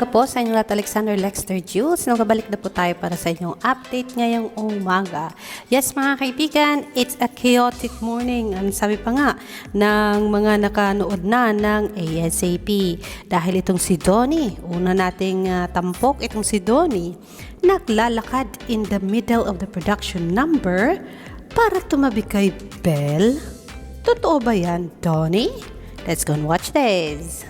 umaga po sa inyong lahat, Alexander Lexter Jules. Nagabalik na po tayo para sa inyong update ngayong umaga. Yes mga kaibigan, it's a chaotic morning. Ang sabi pa nga ng mga nakanood na ng ASAP. Dahil itong si Donnie, una nating tampok itong si Donnie, naglalakad in the middle of the production number para tumabi kay Belle. Totoo ba yan, Donnie? Let's go and watch this.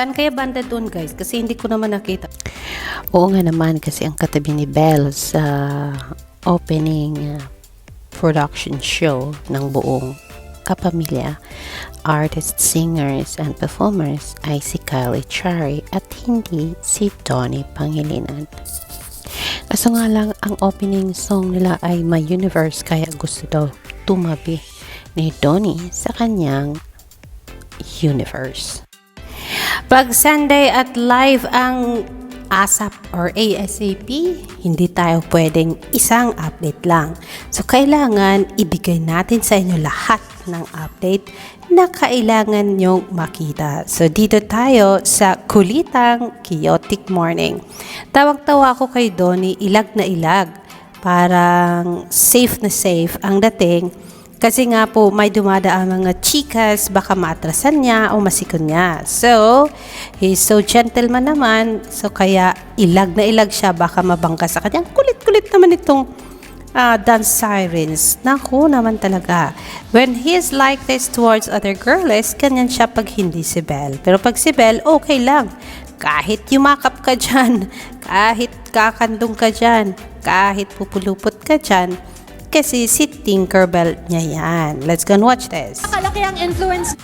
Saan kaya banda doon guys? Kasi hindi ko naman nakita. Oo nga naman kasi ang katabi ni Belle sa opening production show ng buong kapamilya, artists, singers, and performers ay si Kyle Echari at hindi si Donnie Pangilinan. Kaso nga lang ang opening song nila ay My Universe kaya gusto daw tumabi ni Donnie sa kanyang universe. Pag Sunday at live ang ASAP or ASAP, hindi tayo pwedeng isang update lang. So, kailangan ibigay natin sa inyo lahat ng update na kailangan nyong makita. So, dito tayo sa kulitang chaotic morning. Tawag-tawa ako kay Donnie, ilag na ilag. Parang safe na safe ang dating. Kasi nga po, may dumadaan mga chikas, baka maatrasan niya o masikon niya. So, he's so gentleman naman. So, kaya ilag na ilag siya, baka mabangka sa kanya. Kulit-kulit naman itong dance sirens. Naku naman talaga. When he's like this towards other girls, ganyan siya pag hindi si Belle. Pero pag si Belle, okay lang. Kahit yumakap ka dyan, kahit kakandong ka dyan, kahit pupulupot ka dyan, kasi si Tinkerbell niya yan. Let's go and watch this. Nakalaki ang influence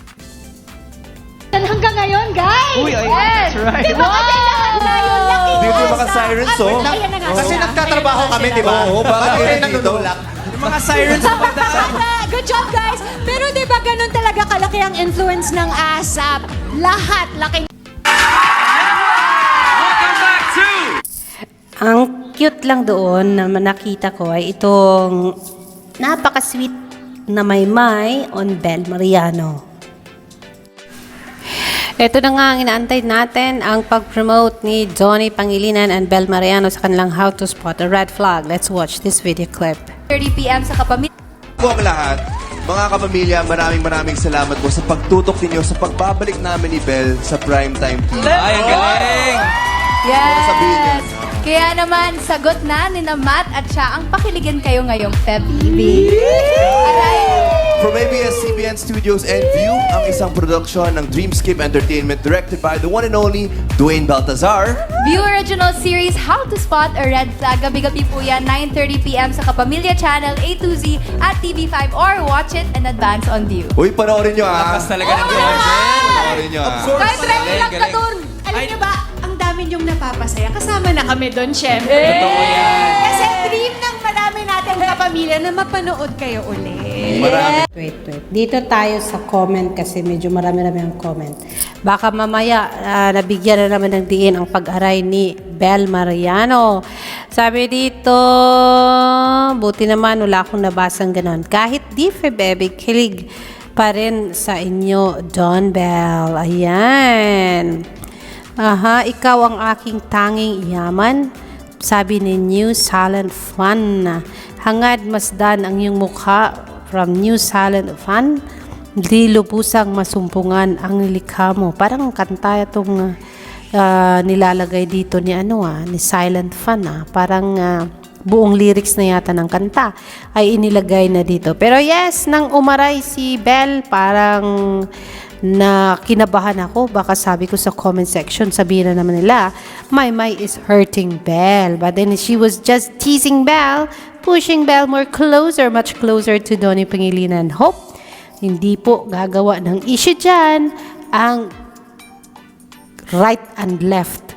hanggang ngayon, guys! Uy, that's right. Di ba kasi lahat ngayon nakikiisa? Hindi yung mga sirens, oh. Ayan na nga. Kasi nagtatrabaho kami, di ba? Oo, bakit Kami kayo nagtutulak. Yung mga sirens sa pagdaan. Good job, guys! Pero di ba ganun talaga kalaki ang influence ng ASAP? Lahat, laking... Ang cute lang doon na nakita ko ay itong napaka-sweet na maymay on Belle Mariano. Ito na nga ang inaantay natin, ang pag-promote ni Donnie Pangilinan and Belle Mariano sa kanilang How to Spot a Red Flag. Let's watch this video clip. 30 p.m. sa kapamilya. Po ang lahat, mga kapamilya, maraming salamat po sa pagtutok ninyo sa pagbabalik namin ni Belle sa Primetime TV. Ay, ang galing! Ano sabihin niya? Kaya naman, sagot na ni na Matt at siya ang pakiligan kayo ngayong Feb-TV. From ABS-CBN Studios and View, ang isang production ng Dreamscape Entertainment directed by the one and only Dwayne Baltazar. View original series How to Spot a Red Flag. Gabi-gabi po yan, 9:30 p.m. sa Kapamilya Channel A to Z at TV5 or watch it in advance on View. Uy, panoorin nyo Lakas talaga ng Oh, Jordan. Panoorin nyo Kahit ready lang Galing. katun. Alam niyo ba, ang dami niyong napapasaya. Kasama na kami doon, syempre. Totoo yan. Kasi dream ng marami nating kapamilya na mapanood kayo ulit. Wait. Dito tayo sa comment kasi medyo marami-rami ang comment. Baka mamaya nabigyan na naman ng diin ang pag-aray ni Belle Mariano. Sabi dito, buti naman wala akong nabasang ganon. Kahit di baby, kilig pa rin sa inyo, Don Belle. Ayan. Aha, ikaw ang aking tanging yaman. Sabi ni New Silent Fun. Hangad masdan ang iyong mukha from New Silent Fun. Di lubusang masumpungan ang likha mo. Parang kanta itong nilalagay dito ni ni Silent Fun. Parang buong lyrics na yata ng kanta ay inilagay na dito. Pero yes, nang umaray si Belle, parang na kinabahan ako. Baka sabi ko sa comment section, sabihin na naman nila, Maymay is hurting Belle. But then she was just teasing Belle, pushing Belle more closer, much closer to Donnie Pangilinan. Hope, hindi po gagawa ng issue dyan ang right and left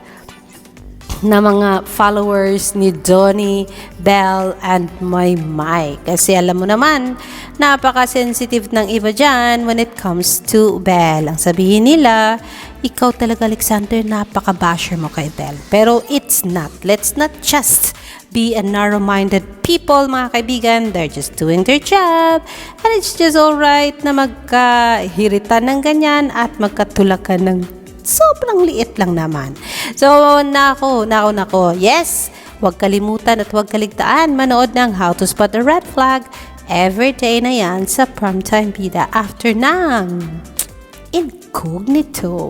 na mga followers ni Donnie, Belle, and Maymay. Kasi alam mo naman, napaka-sensitive ng iba dyan when it comes to Belle. Ang sabihin nila, ikaw talaga, Alexander, napaka-basher mo kay Belle. Pero it's not. Let's not just be a narrow-minded people, mga kaibigan. They're just doing their job. And it's just alright na magkahiritan ng ganyan at magkatulakan ng sobrang liit lang naman. So, nako. Yes, huwag kalimutan at huwag kaligtaan manood ng How to Spot a Red Flag everyday na yan sa Primetime Bida after ng Incognito.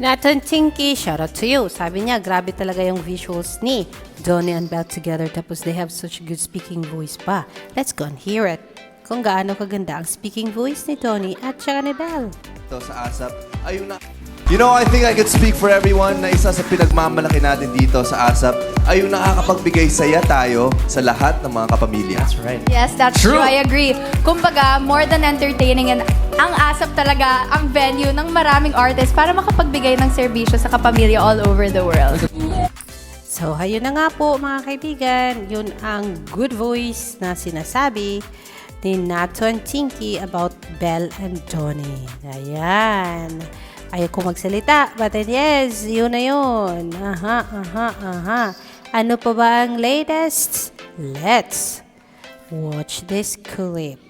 Nathan Tinky, shout out to you. Sabi niya, grabe talaga yung visuals ni Donnie and Belle together, tapos they have such good speaking voice pa. Let's go and hear it. Kung gaano kaganda ang speaking voice ni Donnie at saka ni Belle. Ito sa ASAP, ayun na. You know, I think I could speak for everyone na isa sa pinagmamalaki natin dito sa ASAP ay yung nakakapagbigay saya tayo sa lahat ng mga kapamilya. That's right. Yes, that's true. I agree. Kumbaga, more than entertaining, and ang ASAP talaga ang venue ng maraming artists para makapagbigay ng serbisyo sa kapamilya all over the world. So, ayun na nga po mga kaibigan. Yun ang good voice na sinasabi ni Nato and Tinky about Belle and Donnie. Ayan. Ayaw ko magsalita, but then yes, yun na yun. Ano pa ba ang latest? Let's watch this clip.